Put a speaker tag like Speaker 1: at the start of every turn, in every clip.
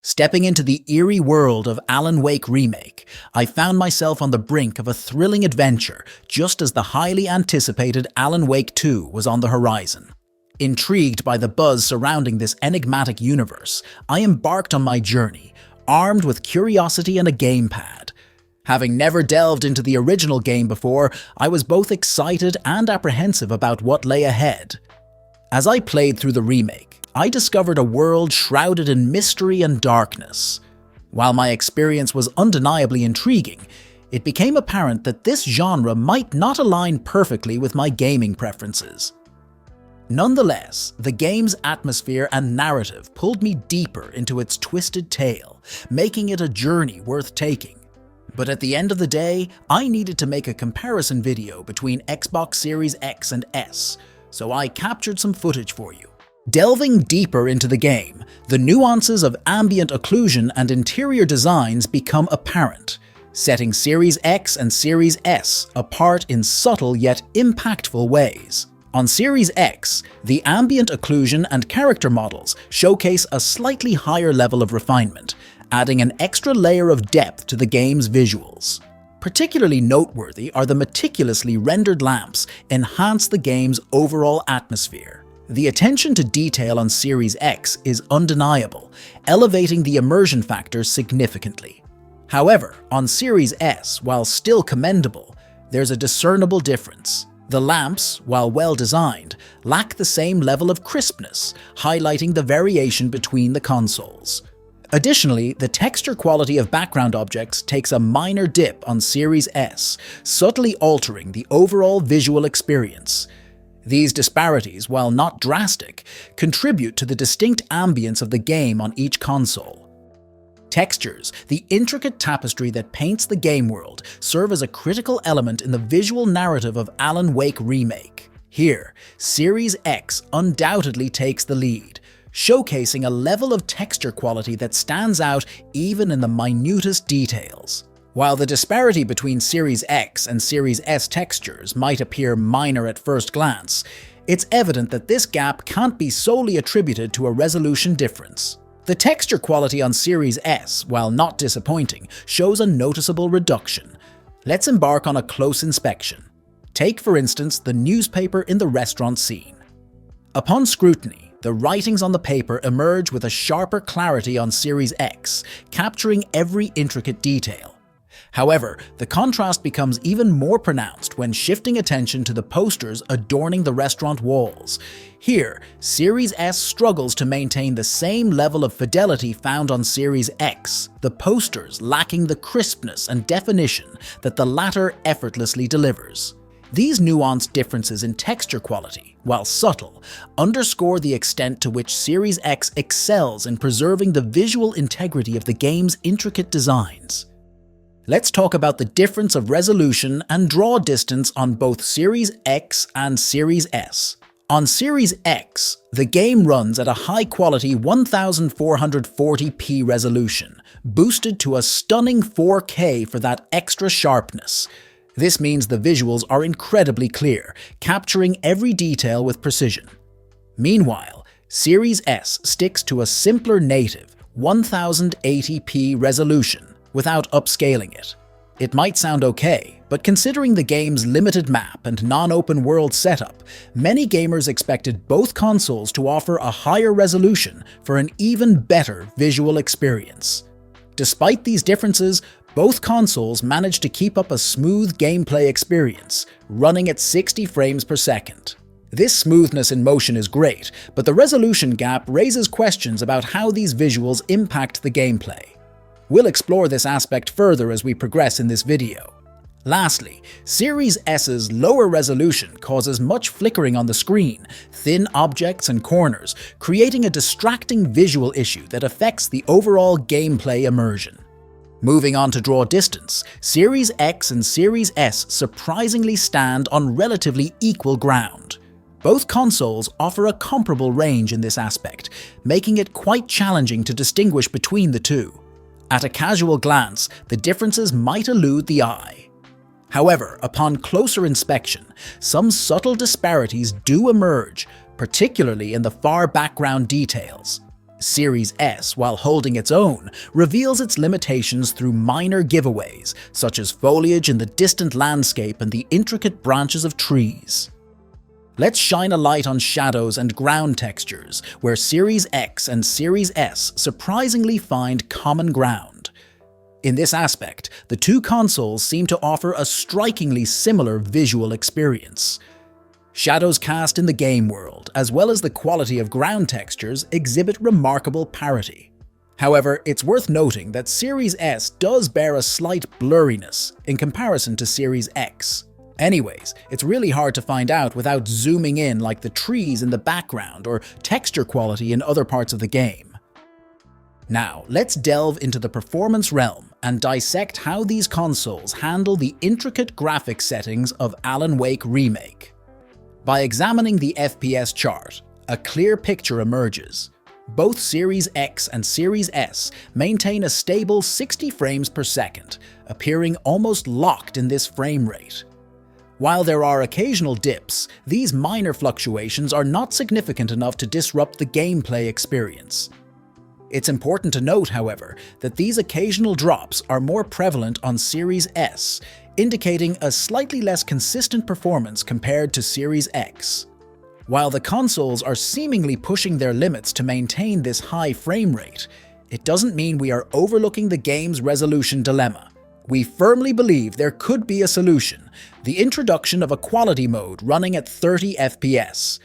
Speaker 1: Stepping into the eerie world of Alan Wake Remake, I found myself on the brink of a thrilling adventure just as the highly anticipated Alan Wake 2 was on the horizon. Intrigued by the buzz surrounding this enigmatic universe, I embarked on my journey, armed with curiosity and a gamepad. Having never delved into the original game before, I was both excited and apprehensive about what lay ahead. As I played through the remake, I discovered a world shrouded in mystery and darkness. While my experience was undeniably intriguing, it became apparent that this genre might not align perfectly with my gaming preferences. Nonetheless, the game's atmosphere and narrative pulled me deeper into its twisted tale, making it a journey worth taking. But at the end of the day, I needed to make a comparison video between Xbox Series X and S, so I captured some footage for you. Delving deeper into the game, the nuances of ambient occlusion and interior designs become apparent, setting Series X and Series S apart in subtle yet impactful ways. On Series X, the ambient occlusion and character models showcase a slightly higher level of refinement, adding an extra layer of depth to the game's visuals. Particularly noteworthy are the meticulously rendered lamps enhance the game's overall atmosphere. The attention to detail on Series X is undeniable, elevating the immersion factor significantly. However, on Series S, while still commendable, there's a discernible difference. The lamps, while well designed, lack the same level of crispness, highlighting the variation between the consoles. Additionally, the texture quality of background objects takes a minor dip on Series S, subtly altering the overall visual experience. These disparities, while not drastic, contribute to the distinct ambience of the game on each console. Textures, the intricate tapestry that paints the game world, serve as a critical element in the visual narrative of Alan Wake Remake. Here, Series X undoubtedly takes the lead, showcasing a level of texture quality that stands out even in the minutest details. While the disparity between Series X and Series S textures might appear minor at first glance, it's evident that this gap can't be solely attributed to a resolution difference. The texture quality on Series S, while not disappointing, shows a noticeable reduction. Let's embark on a close inspection. Take, for instance, the newspaper in the restaurant scene. Upon scrutiny, the writings on the paper emerge with a sharper clarity on Series X, capturing every intricate detail. However, the contrast becomes even more pronounced when shifting attention to the posters adorning the restaurant walls. Here, Series S struggles to maintain the same level of fidelity found on Series X, the posters lacking the crispness and definition that the latter effortlessly delivers. These nuanced differences in texture quality, while subtle, underscore the extent to which Series X excels in preserving the visual integrity of the game's intricate designs. Let's talk about the difference of resolution and draw distance on both Series X and Series S. On Series X, the game runs at a high-quality 1440p resolution, boosted to a stunning 4K for that extra sharpness. This means the visuals are incredibly clear, capturing every detail with precision. Meanwhile, Series S sticks to a simpler native 1080p resolution, without upscaling it. It might sound okay, but considering the game's limited map and non-open world setup, many gamers expected both consoles to offer a higher resolution for an even better visual experience. Despite these differences, both consoles managed to keep up a smooth gameplay experience, running at 60 frames per second. This smoothness in motion is great, but the resolution gap raises questions about how these visuals impact the gameplay. We'll explore this aspect further as we progress in this video. Lastly, Series S's lower resolution causes much flickering on the screen, thin objects and corners, creating a distracting visual issue that affects the overall gameplay immersion. Moving on to draw distance, Series X and Series S surprisingly stand on relatively equal ground. Both consoles offer a comparable range in this aspect, making it quite challenging to distinguish between the two. At a casual glance, the differences might elude the eye. However, upon closer inspection, some subtle disparities do emerge, particularly in the far background details. Series S, while holding its own, reveals its limitations through minor giveaways, such as foliage in the distant landscape and the intricate branches of trees. Let's shine a light on shadows and ground textures, where Series X and Series S surprisingly find common ground. In this aspect, the two consoles seem to offer a strikingly similar visual experience. Shadows cast in the game world, as well as the quality of ground textures, exhibit remarkable parity. However, it's worth noting that Series S does bear a slight blurriness in comparison to Series X. Anyways, it's really hard to find out without zooming in, like the trees in the background or texture quality in other parts of the game. Now, let's delve into the performance realm and dissect how these consoles handle the intricate graphics settings of Alan Wake Remake. By examining the FPS chart, a clear picture emerges. Both Series X and Series S maintain a stable 60 frames per second, appearing almost locked in this frame rate. While there are occasional dips, these minor fluctuations are not significant enough to disrupt the gameplay experience. It's important to note, however, that these occasional drops are more prevalent on Series S, indicating a slightly less consistent performance compared to Series X. While the consoles are seemingly pushing their limits to maintain this high frame rate, it doesn't mean we are overlooking the game's resolution dilemma. We firmly believe there could be a solution: the introduction of a quality mode running at 30 FPS.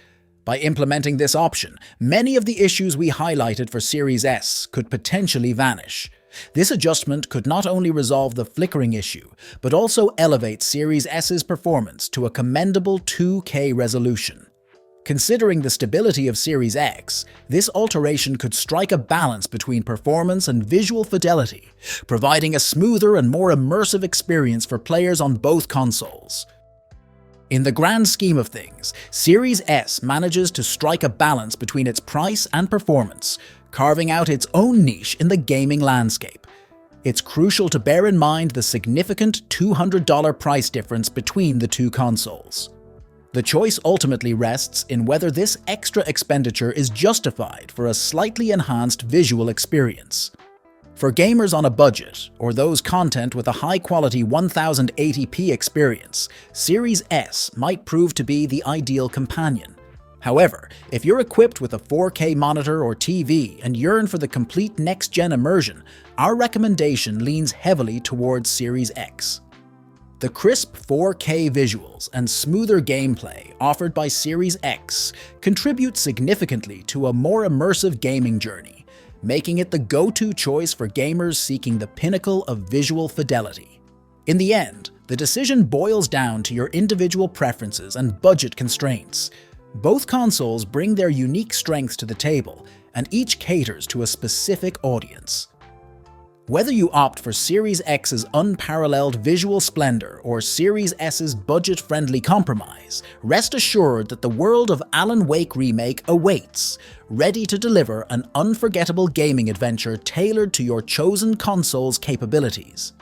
Speaker 1: By implementing this option, many of the issues we highlighted for Series S could potentially vanish. This adjustment could not only resolve the flickering issue, but also elevate Series S's performance to a commendable 2K resolution. Considering the stability of Series X, this alteration could strike a balance between performance and visual fidelity, providing a smoother and more immersive experience for players on both consoles. In the grand scheme of things, Series S manages to strike a balance between its price and performance, carving out its own niche in the gaming landscape. It's crucial to bear in mind the significant $200 price difference between the two consoles. The choice ultimately rests in whether this extra expenditure is justified for a slightly enhanced visual experience. For gamers on a budget, or those content with a high-quality 1080p experience, Series S might prove to be the ideal companion. However, if you're equipped with a 4K monitor or TV and yearn for the complete next-gen immersion, our recommendation leans heavily towards Series X. The crisp 4K visuals and smoother gameplay offered by Series X contribute significantly to a more immersive gaming journey, making it the go-to choice for gamers seeking the pinnacle of visual fidelity. In the end, the decision boils down to your individual preferences and budget constraints. Both consoles bring their unique strengths to the table, and each caters to a specific audience. Whether you opt for Series X's unparalleled visual splendor or Series S's budget-friendly compromise, rest assured that the world of Alan Wake Remake awaits, ready to deliver an unforgettable gaming adventure tailored to your chosen console's capabilities.